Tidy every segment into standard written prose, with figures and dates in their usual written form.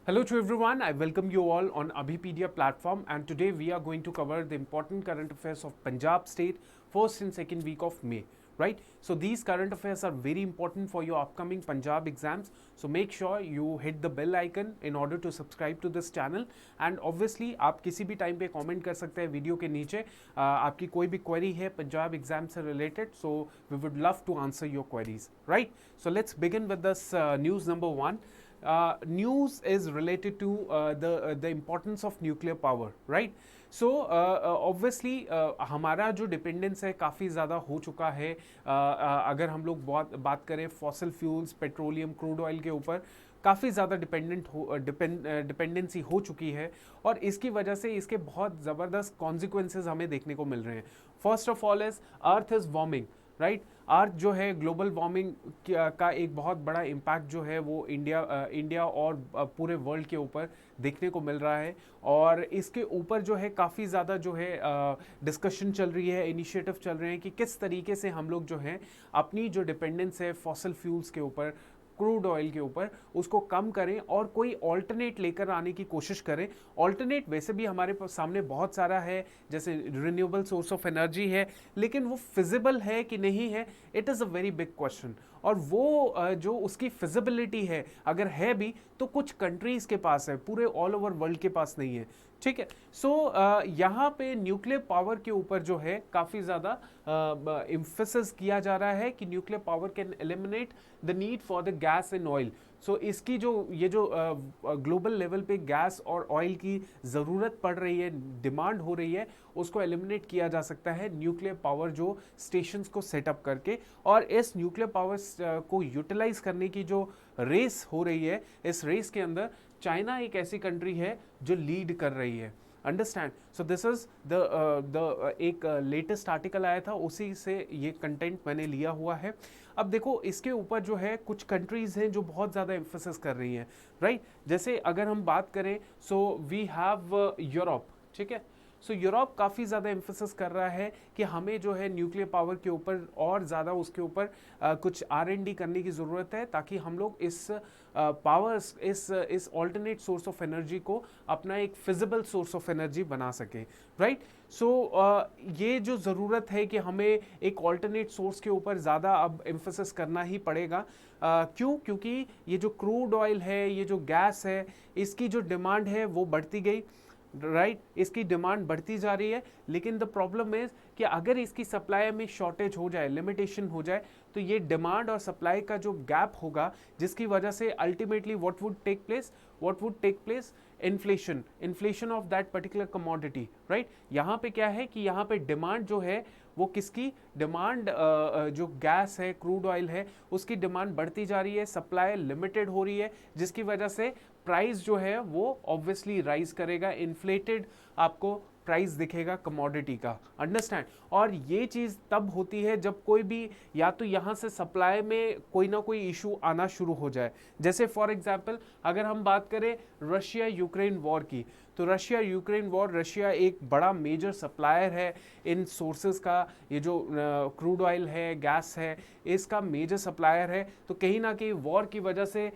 Hello to everyone. I welcome you all on Abhipedia platform, and today we are going to cover the important current affairs of Punjab state first and second week of May. Right? So these current affairs are very important for your upcoming Punjab exams. So make sure you hit the bell icon in order to subscribe to this channel. And obviously आप किसी भी time पे comment कर सकते हैं video के नीचे आपकी कोई भी क्वेरी है पंजाब एग्जाम से related. So we would love to answer your queries. Right? So let's begin with this news number 1. News is related to the importance of nuclear power, right? So obviously हमारा जो dependence है काफ़ी ज़्यादा हो चुका है. अगर हम लोग बहुत बात करें fossil fuels, petroleum, crude oil के ऊपर काफ़ी ज़्यादा डिपेंडेंसी हो चुकी है, और इसकी वजह से इसके बहुत ज़बरदस्त कॉन्सिक्वेंसेज हमें देखने को मिल रहे हैं. First of all is earth is warming. Right? Earth जो है ग्लोबल वार्मिंग का एक बहुत बड़ा इम्पैक्ट जो है वो इंडिया और पूरे वर्ल्ड के ऊपर देखने को मिल रहा है. और इसके ऊपर जो है काफ़ी ज़्यादा जो है डिस्कशन चल रही है, इनिशिएटिव चल रहे हैं कि किस तरीके से हम लोग जो है अपनी जो डिपेंडेंस है फॉसिल फ्यूल्स के ऊपर, क्रूड ऑयल के ऊपर, उसको कम करें और कोई ऑल्टरनेट लेकर आने की कोशिश करें. ऑल्टरनेट वैसे भी हमारे सामने बहुत सारा है, जैसे रिन्यूएबल सोर्स ऑफ एनर्जी है, लेकिन वो फिजिबल है कि नहीं है, it is a very big question. और वो जो उसकी फिजिबिलिटी है, अगर है भी तो कुछ कंट्रीज़ के पास है, पूरे ऑल ओवर वर्ल्ड के पास नहीं है. ठीक है? सो यहाँ पे न्यूक्लियर पावर के ऊपर जो है काफ़ी ज़्यादा एम्फेसिस किया जा रहा है कि nuclear power can eliminate the need for the gas and oil. So इसकी जो ये जो ग्लोबल लेवल पे गैस और ऑयल की ज़रूरत पड़ रही है, डिमांड हो रही है, उसको एलिमिनेट किया जा सकता है न्यूक्लियर पावर जो स्टेशंस को सेटअप करके. और इस न्यूक्लियर पावर को यूटिलाइज करने की जो रेस हो रही है, इस रेस के अंदर चाइना एक ऐसी कंट्री है जो लीड कर रही है. Understand? So this is the एक लेटेस्ट आर्टिकल आया था, उसी से ये कंटेंट मैंने लिया हुआ है. अब देखो इसके ऊपर जो है कुछ कंट्रीज़ हैं जो बहुत ज़्यादा एम्फेसिस कर रही हैं. राइट? जैसे अगर हम बात करें, सो वी हैव यूरोप. ठीक है? सो यूरोप काफ़ी ज़्यादा एम्फेसिस कर रहा है कि हमें जो है न्यूक्लियर पावर के ऊपर और ज़्यादा उसके ऊपर कुछ R&D करने की ज़रूरत है, ताकि हम लोग इस पावर्स इस ऑल्टरनेट सोर्स ऑफ एनर्जी को अपना एक फिजिबल सोर्स ऑफ एनर्जी बना सकें. राइट? सो ये जो ज़रूरत है कि हमें एक ऑल्टरनेट सोर्स के ऊपर ज़्यादा अब एम्फेसिस करना ही पड़ेगा. क्यों? क्योंकि ये जो क्रूड ऑयल है, ये जो गैस है, इसकी जो डिमांड है वो बढ़ती गई. राइट? इसकी डिमांड बढ़ती जा रही है, लेकिन द प्रॉब्लम इज कि अगर इसकी सप्लाई में शॉर्टेज हो जाए, लिमिटेशन हो जाए, तो ये डिमांड और सप्लाई का जो गैप होगा, जिसकी वजह से ultimately what would take place inflation of that particular commodity. Right? यहाँ पे क्या है कि यहाँ पे डिमांड जो है वो किसकी डिमांड, जो गैस है, क्रूड ऑयल है, उसकी डिमांड बढ़ती जा रही है, सप्लाई लिमिटेड हो रही है, जिसकी वजह से प्राइस जो है वो ऑब्वियसली राइज करेगा, इन्फ्लेटेड आपको प्राइस दिखेगा कमोडिटी का. अंडरस्टैंड? और ये चीज़ तब होती है जब कोई भी या तो यहाँ से सप्लाई में कोई ना कोई इशू आना शुरू हो जाए. जैसे फॉर एग्जांपल अगर हम बात करें रशिया यूक्रेन वॉर की, तो रशिया यूक्रेन वॉर, रशिया एक बड़ा मेजर सप्लायर है इन सोर्सेज का. ये जो क्रूड ऑयल है, गैस है, इसका मेजर सप्लायर है. तो कहीं ना कहीं वॉर की वजह से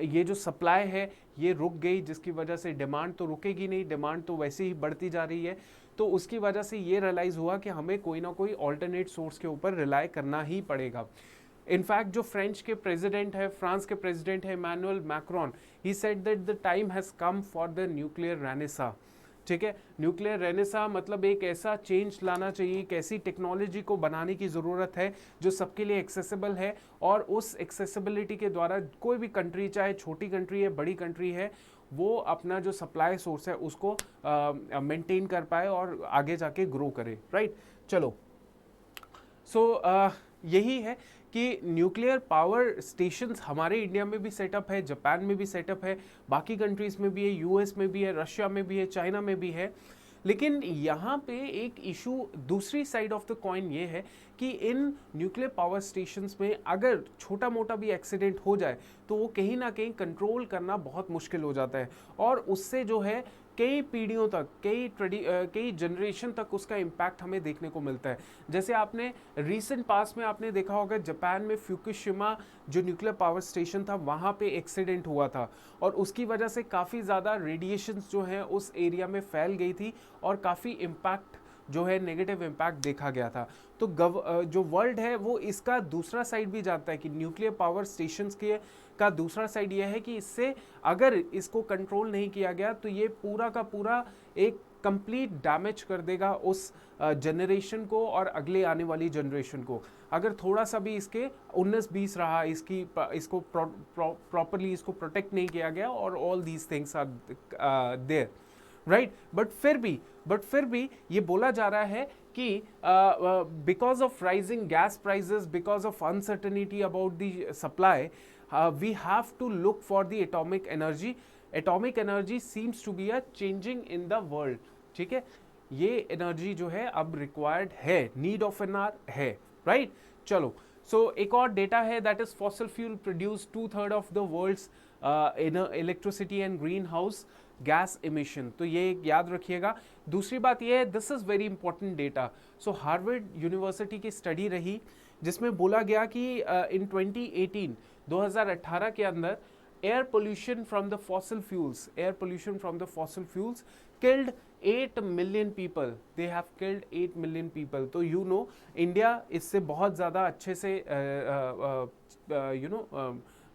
ये जो सप्लाई है ये रुक गई, जिसकी वजह से डिमांड तो रुकेगी नहीं, डिमांड तो वैसे ही बढ़ती जा रही है. तो उसकी वजह से ये रियलाइज़ हुआ कि हमें कोई ना कोई ऑल्टरनेट सोर्स के ऊपर रिलाई करना ही पड़ेगा. इनफैक्ट जो फ्रेंच के प्रेसिडेंट है, फ्रांस के प्रेसिडेंट है Emmanuel Macron, he said that the time has come for the nuclear renaissance. ठीक है? न्यूक्लियर रेनेसा मतलब एक ऐसा चेंज लाना चाहिए, एक ऐसी टेक्नोलॉजी को बनाने की ज़रूरत है जो सबके लिए एक्सेसिबल है, और उस एक्सेसिबिलिटी के द्वारा कोई भी कंट्री, चाहे छोटी कंट्री है, बड़ी कंट्री है, वो अपना जो सप्लाई सोर्स है उसको मेंटेन कर पाए और आगे जाके ग्रो करे. राइट? चलो, सो यही है कि न्यूक्लियर पावर स्टेशंस हमारे इंडिया में भी सेटअप है, जापान में भी सेटअप है, बाकी कंट्रीज़ में भी है, यूएस में भी है, रशिया में भी है, चाइना में भी है. लेकिन यहाँ पे एक इशू दूसरी साइड ऑफ द कॉइन ये है कि इन न्यूक्लियर पावर स्टेशंस में अगर छोटा मोटा भी एक्सीडेंट हो जाए तो वो कहीं ना कहीं कंट्रोल करना बहुत मुश्किल हो जाता है, और उससे जो है कई पीढ़ियों तक, कई जनरेशन तक उसका इम्पैक्ट हमें देखने को मिलता है। जैसे आपने रिसेंट पास में आपने देखा होगा, जापान में फ्यूकुशिमा जो न्यूक्लियर पावर स्टेशन था वहाँ पे एक्सीडेंट हुआ था, और उसकी वजह से काफ़ी ज़्यादा रेडिएशंस जो हैं उस एरिया में फैल गई थी, और काफ़ी इम्पैक्ट जो है नेगेटिव इम्पैक्ट देखा गया था। तो जो वर्ल्ड है वो इसका दूसरा साइड भी जानता है कि न्यूक्लियर पावर स्टेशंस के का दूसरा साइड यह है कि इससे अगर इसको कंट्रोल नहीं किया गया तो ये पूरा का पूरा एक कंप्लीट डैमेज कर देगा उस जनरेशन को और अगले आने वाली जनरेशन को। अगर थोड़ा सा भी इसके 19-20 रहा, इसको प्रॉपरली इसको प्रोटेक्ट नहीं किया गया, और all these things are there, right. But फिर भी ये बोला जा रहा है कि because of rising gas prices, because of uncertainty about the supply, we have to look for the atomic energy. Atomic energy seems to be a changing in the world, ठीक है। ये एनर्जी जो है अब रिक्वायर्ड है, need of an hour है, right. चलो, so एक और डेटा है, that is fossil fuel produce 2/3 of the world's electricity and green house gas emission, तो ये याद रखिएगा। दूसरी बात ये है, this is very important data. So Harvard university की स्टडी रही जिसमें बोला गया कि इन 2018 के अंदर air pollution from the fossil fuels killed 8 million people, they have killed 8 million people. तो यू नो इंडिया इससे बहुत ज़्यादा अच्छे से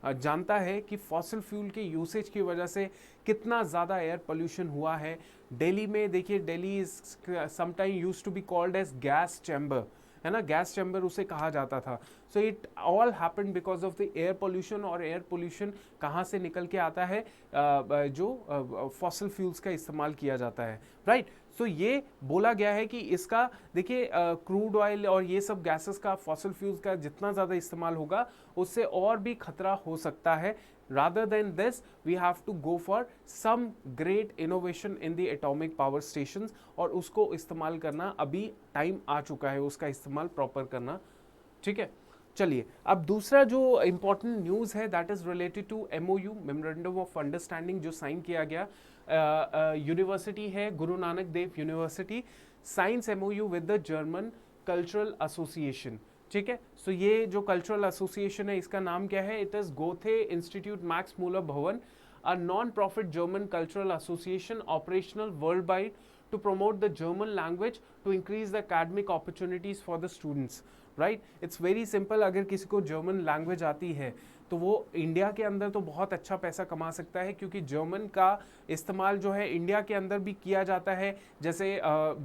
जानता है कि फॉसिल फ्यूल के यूसेज की वजह से कितना ज़्यादा एयर पोल्यूशन हुआ है। दिल्ली में देखिए, Delhi is sometime used to be called as gas chamber, है ना, गैस चैम्बर उसे कहा जाता था। So it all happened because of the air pollution, और एयर पोल्यूशन कहाँ से निकल के आता है, जो फॉसिल फ्यूल्स का इस्तेमाल किया जाता है, राइट। सो ये बोला गया है कि इसका देखिए क्रूड ऑयल और ये सब गैसेस का, फॉसिल फ्यूल्स का जितना ज़्यादा इस्तेमाल होगा उससे और भी खतरा हो सकता है। Rather than this, we have to go for some great innovation in the atomic power stations, और उसको इस्तेमाल करना अभी टाइम आ चुका है, उसका इस्तेमाल प्रॉपर करना, ठीक है। चलिए, अब दूसरा जो इम्पोर्टेंट न्यूज़ है that is related to MOU, memorandum of understanding, जो साइन किया गया। यूनिवर्सिटी है Guru Nanak Dev university, signs MOU with the German cultural association, ठीक है। सो ये जो कल्चरल एसोसिएशन है इसका नाम क्या है, it is Goethe institute Max Mueller Bhavan, a non profit German cultural association operational world wide to promote the German language to increase the academic opportunities for the students, right. It's very simple, अगर किसी को German language आती है तो वो India के अंदर तो बहुत अच्छा पैसा कमा सकता है, क्योंकि जर्मन का इस्तेमाल जो है इंडिया के अंदर भी किया जाता है। जैसे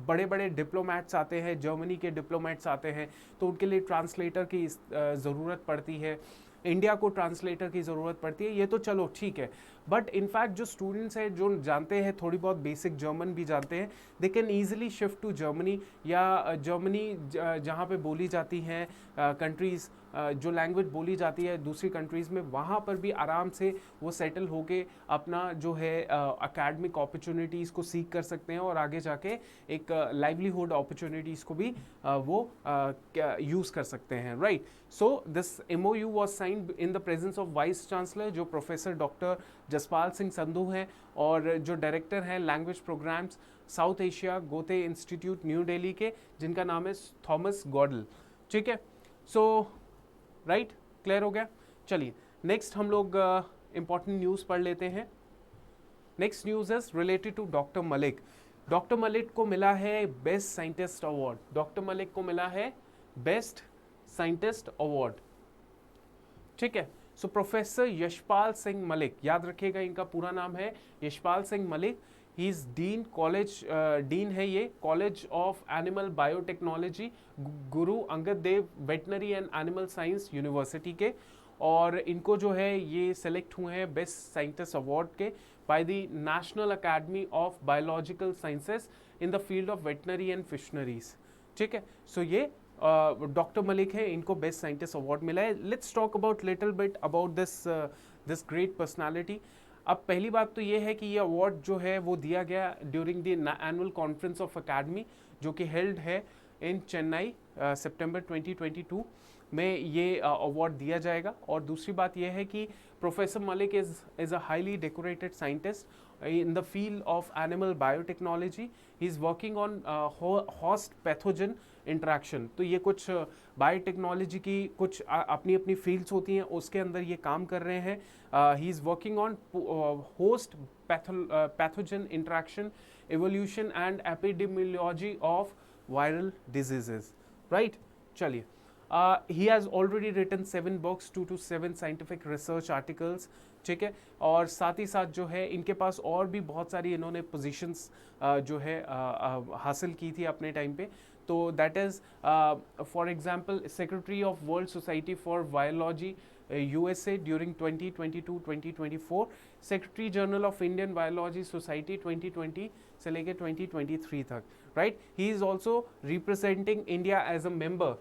बड़े बड़े डिप्लोमेट्स आते हैं, जर्मनी के डिप्लोमेट्स आते हैं, तो उनके लिए ट्रांसलेटर की ज़रूरत पड़ती है, इंडिया को ट्रांसलेटर की ज़रूरत पड़ती है, ये तो चलो ठीक है। बट इनफैक्ट जो स्टूडेंट्स हैं जो जानते हैं थोड़ी बहुत बेसिक जर्मन भी जानते हैं, they can easily shift to Germany, या जर्मनी जहाँ पे बोली जाती हैं कंट्रीज़, जो लैंग्वेज बोली जाती है दूसरी कंट्रीज़ में, वहाँ पर भी आराम से वो सेटल होके अपना जो है एकेडमिक अपॉर्चुनिटीज़ को सीख कर सकते हैं, और आगे जाके एक लाइवलीहुड अपॉर्चुनिटीज़ को भी वो यूज़ कर सकते हैं, right. So this MOU was signed in the presence of vice chancellor, जो प्रोफेसर डॉक्टर जसपाल सिंह संधू हैं, और जो डायरेक्टर हैं language programmes South Asia Goethe institute New Delhi के, जिनका नाम है थॉमस गॉडल, ठीक है। सो राइट, क्लियर हो गया। चलिए, नेक्स्ट हम लोग इंपॉर्टेंट न्यूज़ पढ़ लेते हैं। Next news is related to doctor Malik. Doctor Malik को मिला है best scientist award, doctor Malik को मिला है बेस्ट साइंटिस्ट अवार्ड, ठीक है। सो प्रोफेसर यशपाल सिंह मलिक, याद रखिएगा इनका पूरा नाम है Yashpal Singh Malik. He is dean college, dean है ये college of animal biotechnology, Guru Angad Dev veterinary and animal science university के, और इनको जो है ये सेलेक्ट हुए हैं बेस्ट साइंटिस्ट अवार्ड के by the national academy of biological sciences in the field of veterinary and fisheries, ठीक है। सो ये डॉक्टर मलिक है, इनको बेस्ट साइंटिस्ट अवार्ड मिला है। Let's talk about little bit about this great personality. अब पहली बात तो ये है कि ये अवार्ड जो है वो दिया गया during the annual conference of academy, जो कि हेल्ड है इन चेन्नई सितंबर 2022 में ये अवार्ड दिया जाएगा। और दूसरी बात यह है कि professor Malik is a highly decorated scientist in the field of animal biotechnology. He is working on host pathogen interaction. तो ये कुछ बायोटेक्नोलॉजी की कुछ अपनी अपनी फील्ड्स होती हैं, उसके अंदर ये काम कर रहे हैं. He is working on host pathogen interaction, evolution and epidemiology of viral diseases. Right, चलिए. He has already written 7 books, 2 to 7 scientific research articles. ठीक है, और साथ ही साथ जो है इनके पास और भी बहुत सारी इन्होंने पोजीशंस जो है हासिल की थी अपने टाइम पे. तो that is for example secretary of world society for virology USA during 2022-2024, secretary general of Indian virology society 2020 से लेके 2023 तक. Right, he is also representing India as a member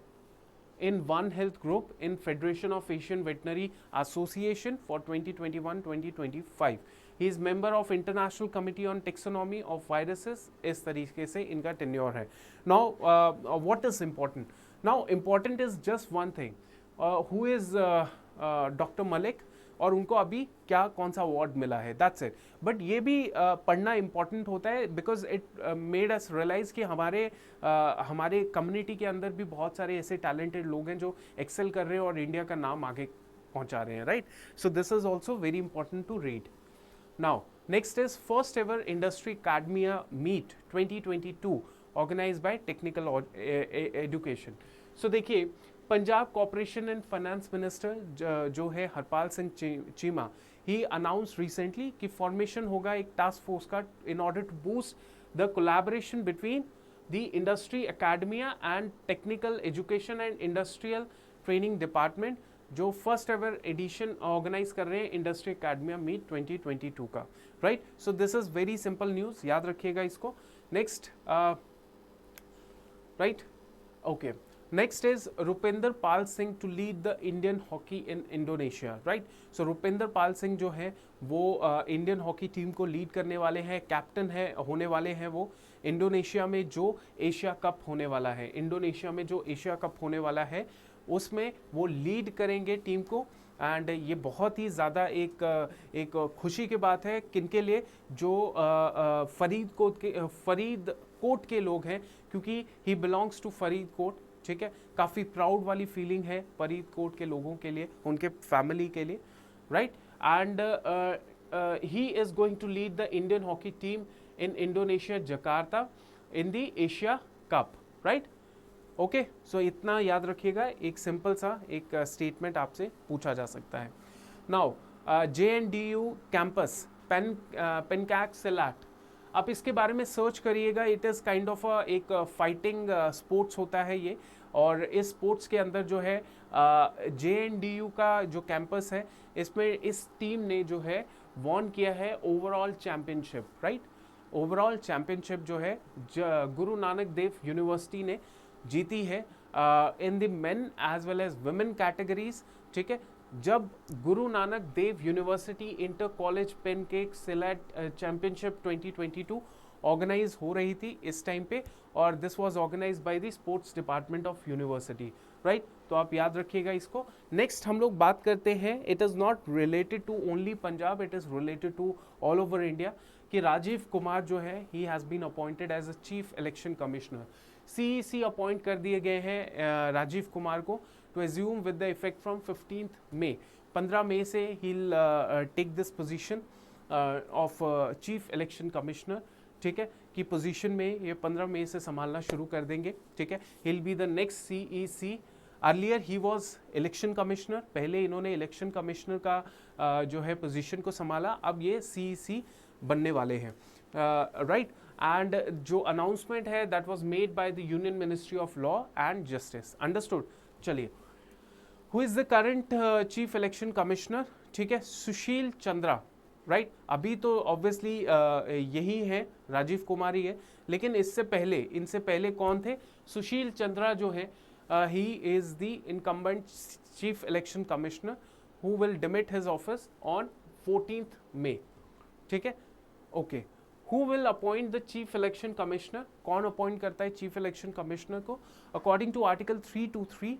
in One Health Group in Federation of Asian Veterinary Association for 2021-2025. He is member of International Committee on Taxonomy of Viruses. इस तरीके से इनका tenure है. Now, what is important? Now, important is just one thing. Who is Dr. Malik? और उनको अभी क्या कौन सा अवार्ड मिला है, दैट्स इट. बट ये भी पढ़ना इम्पॉर्टेंट होता है because it made us realise कि हमारे कम्युनिटी के अंदर भी बहुत सारे ऐसे टैलेंटेड लोग हैं जो एक्सेल कर रहे हैं और इंडिया का नाम आगे पहुंचा रहे हैं. Right, so this is also very important to read. Now next is first ever industry academia meet 2022 organise by technical education. So देखिए, Punjab corporation and finance minister जो है Harpal Singh Cheema, he announce recently कि फॉर्मेशन होगा एक टास्क फोर्स का in order to boost the collaboration between the industry academia and technical education and industrial training department, जो first ever edition organise कर रहे हैं इंडस्ट्री अकेडमिया मीट 2022 का. Right, so this is very simple news, याद रखिएगा इसको. Next, right, okay. Next is Rupinder Pal Singh to lead the Indian hockey in Indonesia, right? So Rupinder Pal Singh जो है वो इंडियन हॉकी टीम को lead करने वाले हैं, कैप्टन है होने वाले हैं वो इंडोनेशिया में जो एशिया कप होने वाला है. इंडोनेशिया में जो एशिया कप होने वाला है उसमें वो लीड करेंगे टीम को. एंड ये बहुत ही ज़्यादा एक खुशी की बात है किनके लिए, जो फरीदकोट के लोग हैं, क्योंकि ही बिलोंग्स टू फरीदकोट. ठीक है, काफ़ी प्राउड वाली फीलिंग है फरीदकोट के लोगों के लिए, उनके फैमिली के लिए. Right, and he is going to lead the Indian hockey team in Indonesia Jakarta in the Asia cup. Right, okay. So इतना याद रखिएगा, एक सिंपल सा एक स्टेटमेंट आपसे पूछा जा सकता है. नाउ JNDU कैंपस पेनकैक सिलेट, आप इसके बारे में सर्च करिएगा. इट इज़ काइंड ऑफ एक फाइटिंग स्पोर्ट्स होता है ये, और इस स्पोर्ट्स के अंदर जो है JNDU का जो कैंपस है इसमें इस टीम ने जो है वॉन किया है overall championship. Right, overall championship जो है गुरु नानक देव यूनिवर्सिटी ने जीती है in the men as well as women categories. ठीक है, जब Guru Nanak Dev university inter college pencak silat championship 2022 organise हो रही थी इस टाइम पे, और this was organise by the sports department of university. Right, तो आप याद रखिएगा इसको. नेक्स्ट हम लोग बात करते हैं, it is not related to only Punjab, it is related to all over India, कि राजीव कुमार जो है he has been appointed as a chief election commissioner. CEC appoint कर दिए गए हैं राजीव कुमार को to assume with the effect from 15th May. 15 मई से he'll take this position of chief election commissioner. ठीक है, कि पोजीशन में ये 15 मई से संभालना शुरू कर देंगे. ठीक है, he'll be the next CEC. Earlier he was election commissioner, पहले इन्होंने इलेक्शन कमिश्नर का जो है पोजीशन को संभाला, अब ये CEC बनने वाले हैं. राइट, एंड जो अनाउंसमेंट है that was made by the union ministry of law and justice. Understood. चलिए, who is the current chief election commissioner? ठीक है, सुशील चंद्रा. राइट, अभी तो ऑब्वियसली यही है, राजीव कुमार ही है, लेकिन इनसे पहले कौन थे? सुशील चंद्रा जो है he is the incumbent chief election commissioner who will demit his office on 14th May. ठीक है, okay. Who will appoint the chief election commissioner, कौन अपॉइंट करता है चीफ इलेक्शन कमिश्नर को? According to article 323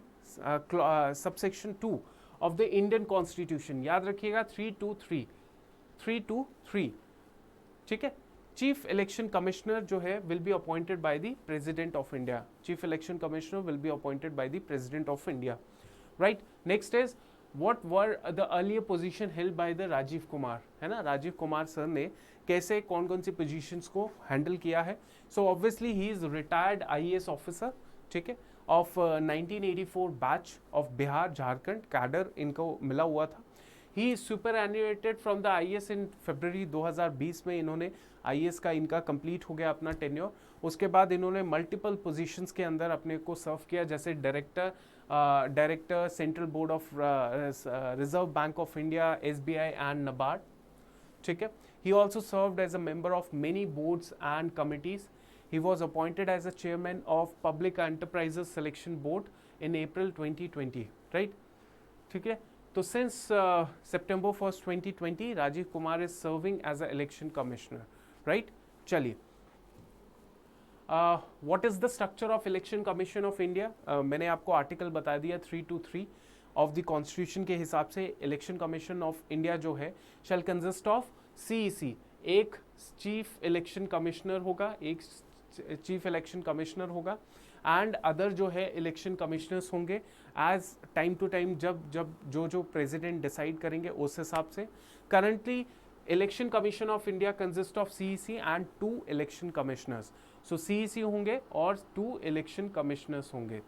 subsection 2 of the Indian constitution, याद रखिएगा 323, ठीक है। चीफ इलेक्शन कमिश्नर जो है will be appointed by the president of India, chief election commissioner will be appointed by the president of India, right. Next is what were the earlier position held by the Rajiv Kumar, है ना, Rajiv Kumar sir ने कैसे कौन कौन सी positions को handle किया है? So obviously he is retired IAS officer, ठीक है, of 1984 batch of Bihar Jharkhand cadre इनको मिला हुआ था। He is superannuated from the IAS in February 2020 में इन्होंने IAS का इनका कंप्लीट हो गया अपना टेन्योर। उसके बाद इन्होंने मल्टीपल पोजीशंस के अंदर अपने को सर्व किया, जैसे director central board of reserve bank of India, SBI and NABARD, ठीक है। He also served as a member of many boards and committees. He was appointed as a chairman of Public Enterprises Selection Board in April 2020, right? ठीक है, तो since September 1st 2020 Rajiv Kumar is serving as a election commissioner, right? चलिए, what is the structure of election commission of India? मैंने आपको article बता दिया 323 of the constitution के हिसाब से इलेक्शन कमीशन ऑफ इंडिया जो है शैल कंसिस्ट ऑफ CEC, एक चीफ इलेक्शन कमिश्नर होगा, एक चीफ इलेक्शन कमिश्नर होगा, एंड अदर जो है इलेक्शन कमिश्नर्स होंगे एज टाइम टू टाइम, जब जो प्रेसिडेंट डिसाइड करेंगे उस हिसाब से। Currently election commission of India consist of CEC and 2 election commissioners, so CEC होंगे और 2 इलेक्शन कमिश्नर्स होंगे।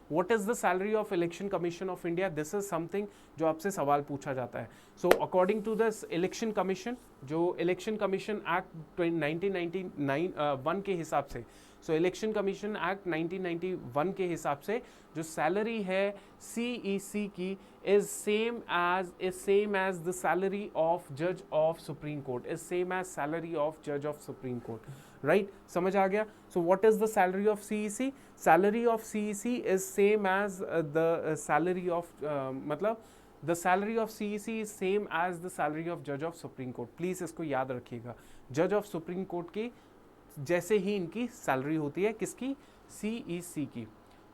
What is the salary of Election Commission of India? This is something जो आपसे सवाल पूछा जाता है। So according to this Election Commission, जो Election Commission Act 1991 के हिसाब से, so Election Commission Act 1991 के हिसाब से जो सैलरी है CEC की is same as the salary of Judge of Supreme Court, is same as salary of Judge of Supreme Court, right? समझ आ गया? So what is the salary of CEC? Salary of CEC is same as the salary of मतलब the salary of CEC is same as the salary of Judge of Supreme Court. Please इसको याद रखिएगा, Judge of Supreme Court की जैसे ही इनकी salary होती है, किसकी? CEC की,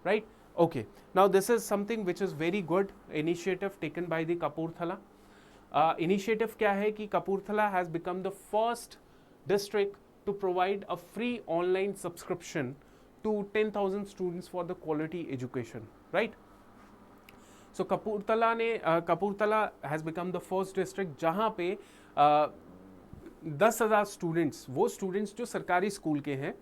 right? Okay, now this is something which is very good initiative taken by the Kapurthala. Initiative क्या है कि Kapurthala has become the first district to provide a free online subscription to 10,000 students for the quality education, right? So Kapurthala has become the first district जहाँ पे 10,000 students, वो students जो सरकारी school के हैं,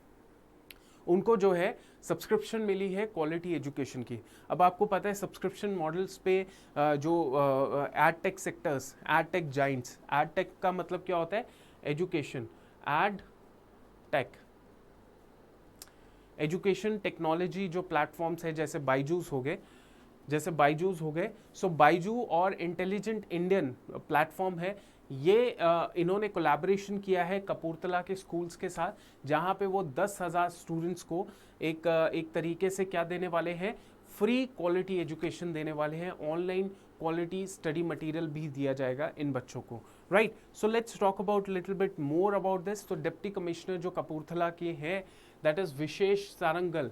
उनको जो है सब्सक्रिप्शन मिली है क्वालिटी एजुकेशन की। अब आपको पता है सब्सक्रिप्शन मॉडल्स पे जो ed tech sectors, ed tech Giants, ed tech का मतलब क्या होता है? Education, ed tech, education technology जो प्लेटफॉर्म्स है जैसे बायजूस हो गए, सो बायजू और इंटेलिजेंट इंडियन प्लेटफॉर्म है, ये इन्होंने कोलैबोरेशन किया है कपूरथला के स्कूल्स के साथ, जहाँ पे वो 10,000 स्टूडेंट्स को एक तरीके से क्या देने वाले हैं? फ्री क्वालिटी एजुकेशन देने वाले हैं, ऑनलाइन क्वालिटी स्टडी मटेरियल भी दिया जाएगा इन बच्चों को, right? So let's talk about little bit more about this. तो डिप्टी कमिश्नर जो कपूरथला के हैं, that is Vishesh Sarangal,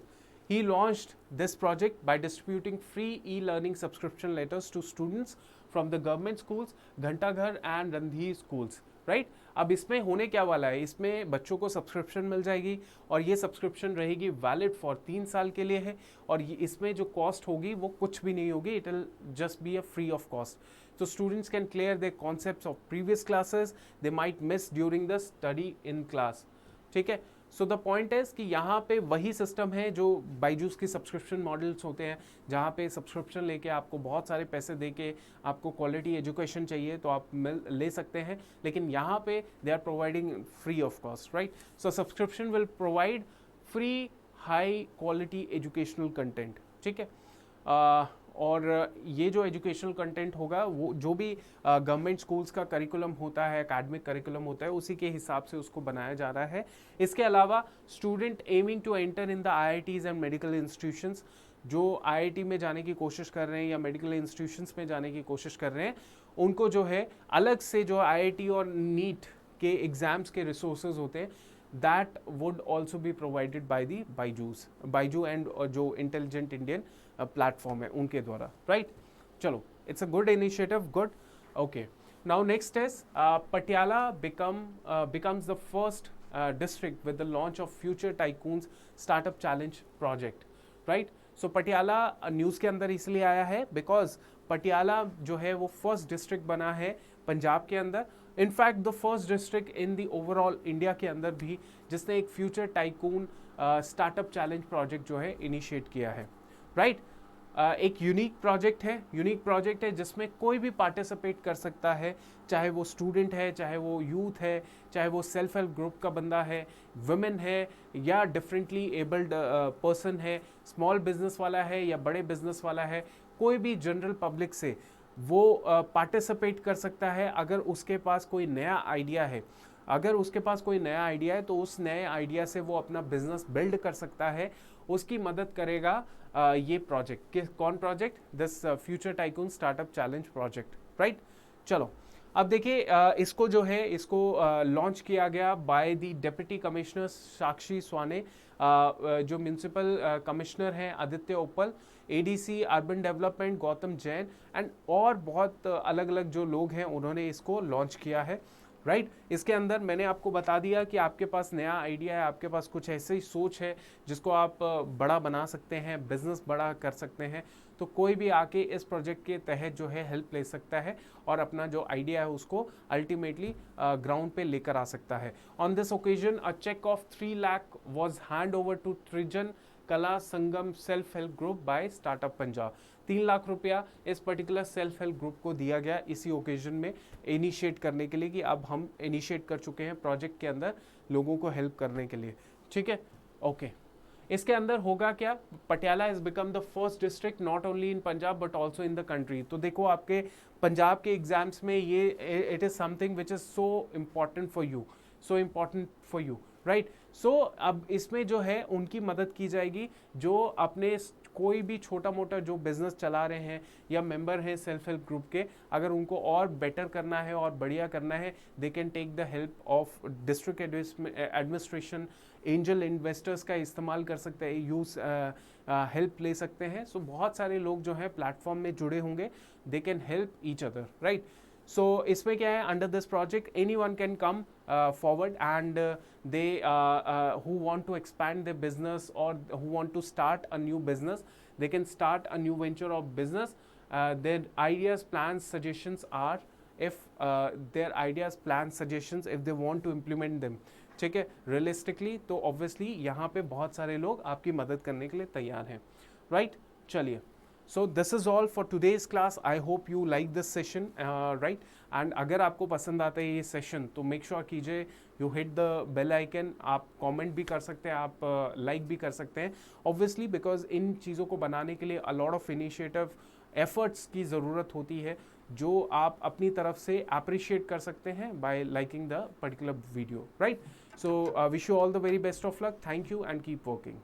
he launched this project by distributing free e-learning subscription letters to students from the government schools, Ghantaghar and Randhir schools, right? अब इसमें होने क्या वाला है? इसमें बच्चों को सब्सक्रिप्शन मिल जाएगी और ये सब्सक्रिप्शन रहेगी वैलिड फॉर 3 साल के लिए है, और इसमें जो कॉस्ट होगी वो कुछ भी नहीं होगी, it will just be a free of cost. So students can clear their concepts of previous classes they might miss during the study in class, ठीक है? सो द पॉइंट इज कि यहाँ पे वही सिस्टम है जो बायजूस की सब्सक्रिप्शन मॉडल्स होते हैं, जहाँ पे सब्सक्रिप्शन लेके आपको बहुत सारे पैसे दे के आपको क्वालिटी एजुकेशन चाहिए तो आप ले सकते हैं, लेकिन यहाँ पे they are providing free of cost, right? So subscription will provide free high quality educational content, ठीक है? और ये जो एजुकेशनल कंटेंट होगा वो जो भी गवर्नमेंट स्कूल्स का करिकुलम होता है, एकेडमिक करिकुलम होता है, उसी के हिसाब से उसको बनाया जा रहा है। इसके अलावा student aiming to enter in the IITs and medical institutions, जो IIT में जाने की कोशिश कर रहे हैं या मेडिकल इंस्टीट्यूशंस में जाने की कोशिश कर रहे हैं, उनको जो है अलग से जो IIT और नीट के एग्ज़ाम्स के रिसोर्सेज होते हैं, that would also be provided by the Byju and जो इंटेलिजेंट इंडियन प्लेटफॉर्म है उनके द्वारा, राइट? चलो, it's a good initiative, good. Okay, now next is Patiala becomes the first district with the launch of Future Tycoons Startup Challenge project, right? So Patiala news के अंदर इसलिए आया है because Patiala जो है वो फर्स्ट डिस्ट्रिक्ट बना है पंजाब के अंदर, in fact the first district in the overall India के अंदर भी जिसने एक future tycoon startup challenge project जो है इनिशिएट किया है, राइट? एक यूनिक प्रोजेक्ट है जिसमें कोई भी पार्टिसिपेट कर सकता है, चाहे वो स्टूडेंट है, चाहे वो यूथ है, चाहे वो सेल्फ हेल्प ग्रुप का बंदा है, वुमेन है या डिफरेंटली एबल्ड पर्सन है, स्मॉल बिजनेस वाला है या बड़े बिजनेस वाला है, कोई भी जनरल पब्लिक से वो पार्टिसिपेट कर सकता है। अगर उसके पास कोई नया आइडिया है, तो उस नए आइडिया से वो अपना बिजनेस बिल्ड कर सकता है, उसकी मदद करेगा ये प्रोजेक्ट। कौन project? This future tycoon startup challenge project, right? चलो, अब देखिए इसको जो है इसको लॉन्च किया गया by the deputy commissioner Sakshi Sawhney, जो म्यूनसिपल कमिश्नर हैं Aditya Uppal, ADC urban development Gautam Jain and और बहुत अलग अलग जो लोग हैं उन्होंने इसको लॉन्च किया है, राइट? इसके अंदर मैंने आपको बता दिया कि आपके पास नया आइडिया है, आपके पास कुछ ऐसी सोच है जिसको आप बड़ा बना सकते हैं, बिजनेस बड़ा कर सकते हैं, तो कोई भी आके इस प्रोजेक्ट के तहत जो है हेल्प ले सकता है और अपना जो आइडिया है उसको अल्टीमेटली ग्राउंड पे लेकर आ सकता है। On this occasion a cheque of 3 lakh was hand over to Trijan Kala Sangam self help group by startup Punjab. 3 lakh रुपया इस पर्टिकुलर सेल्फ हेल्प ग्रुप को दिया गया इसी ओकेजन में इनिशिएट करने के लिए कि अब हम इनिशिएट कर चुके हैं प्रोजेक्ट के अंदर लोगों को हेल्प करने के लिए, ठीक है? ओके, इसके अंदर होगा क्या? Patiala is become the first district not only in Punjab but also in the country. तो देखो आपके पंजाब के एग्जाम्स में ये it is something which is so important for you, right? So अब इसमें जो है उनकी मदद की जाएगी जो अपने कोई भी छोटा मोटा जो बिजनेस चला रहे हैं या मेंबर हैं सेल्फ हेल्प ग्रुप के, अगर उनको और बेटर करना है और बढ़िया करना है, they can take the help of district administration, angel investors का इस्तेमाल कर सकते हैं, यूज हेल्प ले सकते हैं। सो बहुत सारे लोग जो हैं प्लेटफॉर्म में जुड़े होंगे, they can help each other, right? So इसमें क्या है, under this project any one can come forward and they who want to expand their business or who want to start a new business, they can start a new venture of business. Their ideas, plans, suggestions are if if they want to implement them, ठीक है, realistically, तो obviously यहाँ पे बहुत सारे लोग आपकी मदद करने के लिए तैयार हैं, right? चलिए, so this is all for today's class. I hope you like this session, right? And अगर आपको पसंद आता है ये सेशन तो मेक श्योर कीजिए you hit the bell icon. आप कमेंट भी कर सकते हैं, आप लाइक भी कर सकते हैं, ऑब्वियसली बिकॉज इन चीज़ों को बनाने के लिए a lot of initiative efforts की ज़रूरत होती है जो आप अपनी तरफ से अप्रिशिएट कर सकते हैं bye liking the particular video, right? So wish you all the very best of luck, thank you and keep working.